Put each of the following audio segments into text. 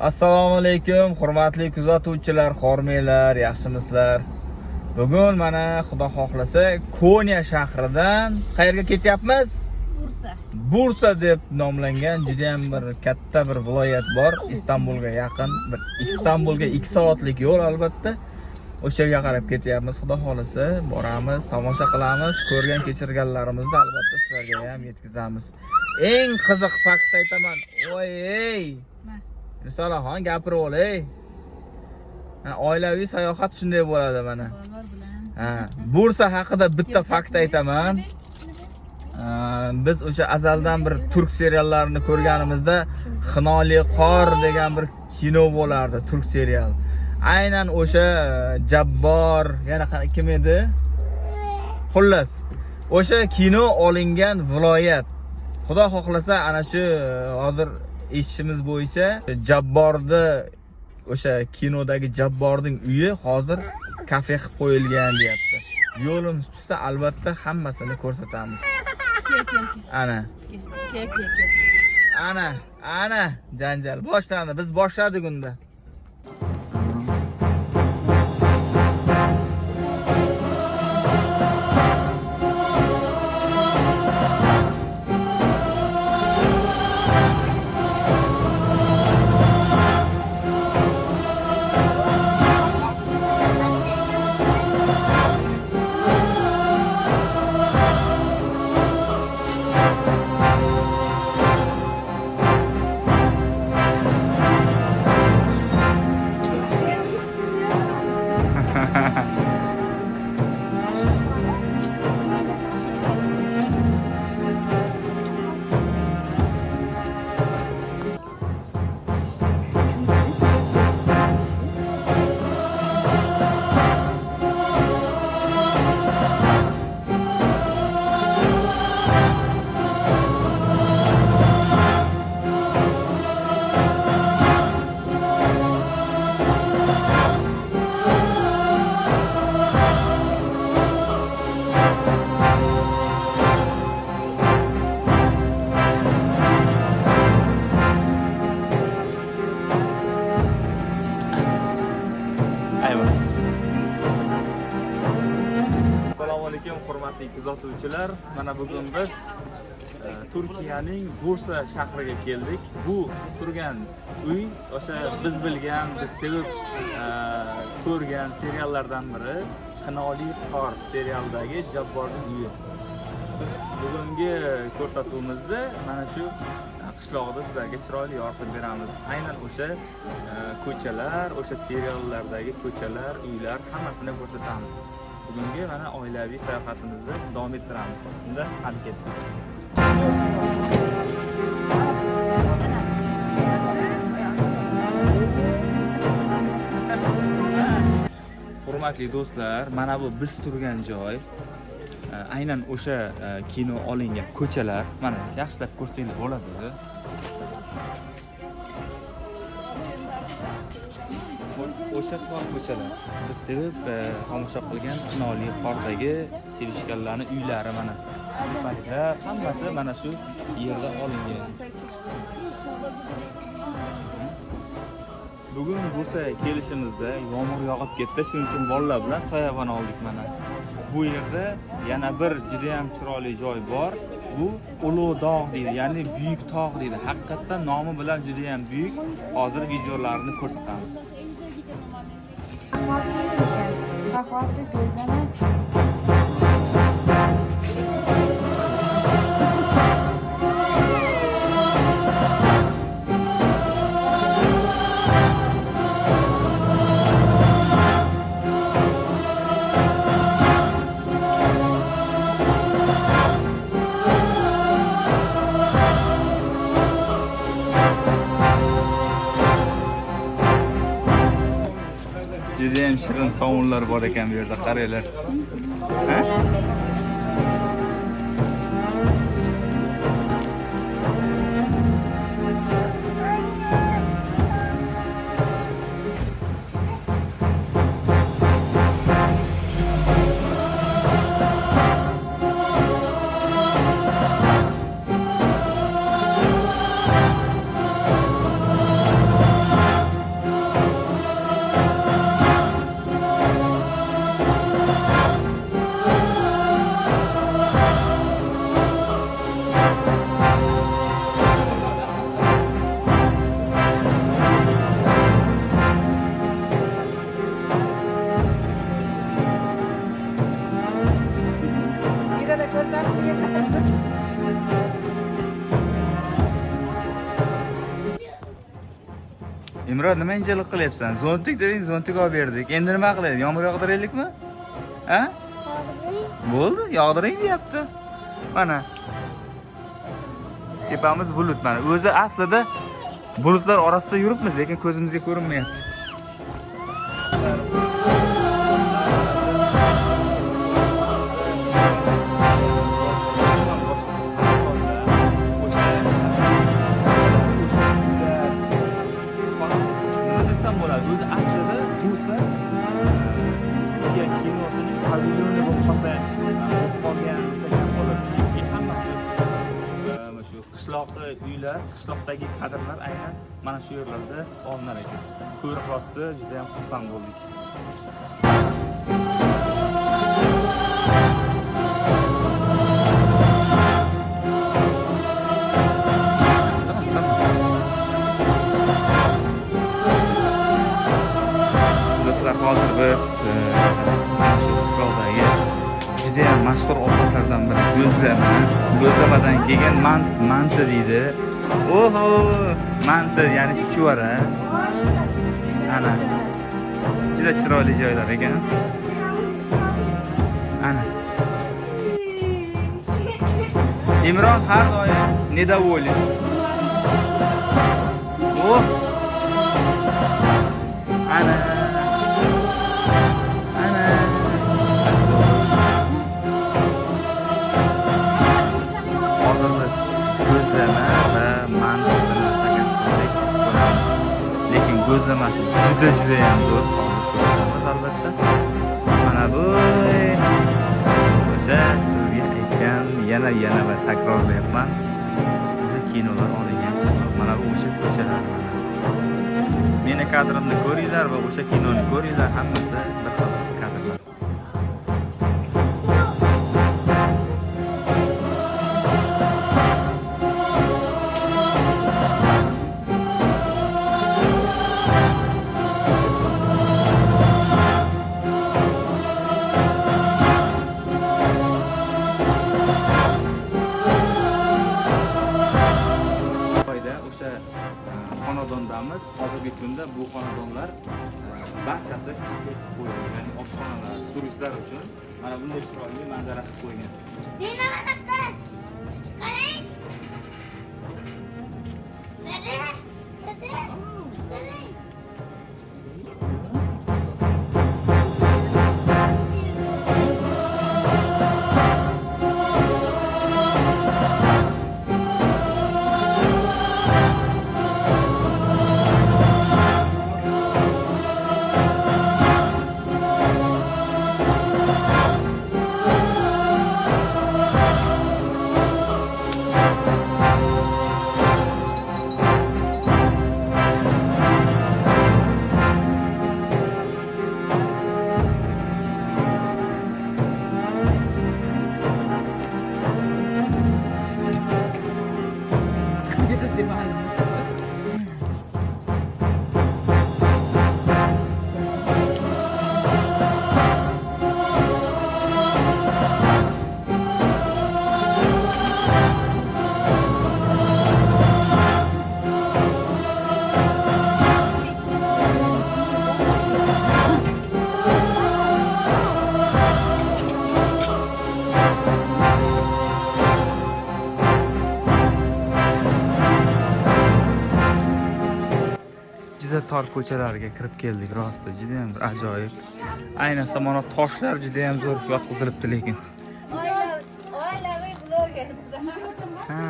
Assalomu alaykum, hurmatli kuzatuvchilar, xormeylar, yaxshimisizlar? Bugun mana Xudo xohlasa Konya shahridan qayerga ketyapmiz? Bursa deb nomlangan juda ham bir katta bir viloyat bor. Istanbulga yaqin, Istanbulga 2 soatlik yo'l albatta. O'sha yerga qarab ketyapmiz. Xudo xohlasa boramiz, tomosha qilamiz, ko'rgan kechirganlarimizni albatta sizlarga ham yetkazamiz. Eng qiziq fakt aytaman. Voy, Misolaxon gapirib olay. Oilaviy sayohat shunday bo'ladi mana. Bursa haqida bitta fakt aytaman. Biz o'sha azaldan bir turk seriallarini ko'rganimizda Xinoli qor degan bir kino bo'lardi, turk serial. Aynan o'sha Jabbor, yana kim edi? Xullas, o'sha kino olingan viloyat. Xudo xohlasa ana shu hozir eshitishimiz bo'yicha Jabborni o'sha kinodagi Jabborning uyi hozir kafe qilib qo'yilgan deyapti. Yo'limiz tushsa albatta hammasini ko'rsatamiz. Ana janjal boshlandi. Biz boshladik unda. Hurmatli kuzatuvchilar, mana bugun biz Turkiyaning Bursa shahriga keldik. Bu turgan uy o'sha biz bilgan, biz sevib ko'rgan seriallardan biri Xinoli qor serialidagi Jabborning uyi. Bugungi ko'rsatuvimizda mana shu qishloqda sizlarga chiroyli yoritib beramiz. Aynan o'sha ko'chalar, o'sha seriallardagi ko'chalar, uylar hammasini ko'rsatamiz. Bugungi mana oilaviy sayohatimizni davom ettiramiz. Unda hadi ketdik. Hurmatli do'stlar, mana bu biz turgan joy. Aynan o'sha kino olingan ko'chalar. Mana yaxshilab ko'rsanglar bo'ladi. O'sha tor ko'chalar. Biz sevib tomosha qilgan Xinoli qordagi sevishganlarning uylari mana. Yuqorilar hammasi mana shu yerda olingan. Bugun Bursa kelishimizda yomg'ir yog'ib ketdi, shuning uchun bolalar bilan soyabon oldik mana. Bu yerda yana bir juda ham chiroyli joy bor. Bu Ulug' dog' deydi, ya'ni buyuk tog' deydi. Haqiqatan nomi bilan juda ham buyuk. Hozir videolarini ko'rsatamiz. Kahvaltı gözleme. Juda ham shirin sovunlar bor ekan bu yerda, qaranglar. Imron, nima injilik qilyapsan? Zontik deding, zontik olib berdik. Endi nima qilaylik? Yomg'ir yog'diraylikmi? Ha? Bo'ldi, yog'diring deyapti. Mana. Tepamiz bulut mana. O'zi aslida bulutlar orasida yuribmiz, lekin ko'zimizga ko'rinmayapti. O'zi aslida Bursa kinosining pavilyoni bo'lib qolsa, qolgan hamma shu qishloqdagi uylar, qishloqdagi kadrlar aynan mana shu yerlarda olinar ekan. Ko'rib rosti juda ham xursand bo'ldik. Hozir biz shu qishloqdagi juda ham mashhur ovqatlardan biri go'zlamadan keyin manti deydi. Oho, manti, ya'ni chuchvara. Ana. Juda chiroyli joylar ekan. Ana. Imron har doim недоволен. Oh. Ana. Gözleme ve mandalini sakaslik ko'ramiz. Lekin gözlemasi juda ham zo'r. Albatta. Mana bu o'sha sizga aytgan yana va takrorlayapman. O'sha kinolar olingan. Mana bu o'sha ko'chalar. Meni kadrimni ko'ringlar va o'sha kinoni ko'ringlar, hammasi bir xil kadrlar. Xonadondamiz. Hozirgi kunda bu xonadonlar barchasi kafe qo'yilgan, ya'ni oshxonalar, turistlar uchun mana bunday chiroyli manzara qilib qo'ygan. Juda tor ko'chalarga kirib keldik, rosti juda ham bir ajoyib. Ayniqsa mana toshlar juda ham zo'r yotqizilibdi lekin. Oilaviy bloger. Ha.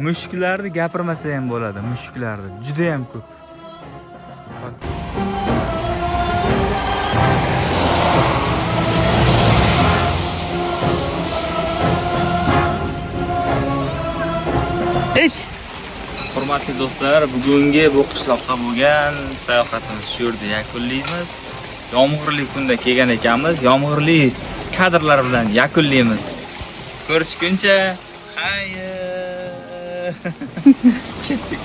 Mushuklarni gapirmasa ham bo'ladi, mushuklarni juda ham ko'p. Hurmatli do'stlar, bugungi bu qishloqqa bo'lgan sayohatimiz shu yerda yakunlaymiz. Yomg'irli kunda kelgan ekanmiz, yomg'irli kadrlar bilan yakunlaymiz. Ko'rishguncha, xayr. Ketdik.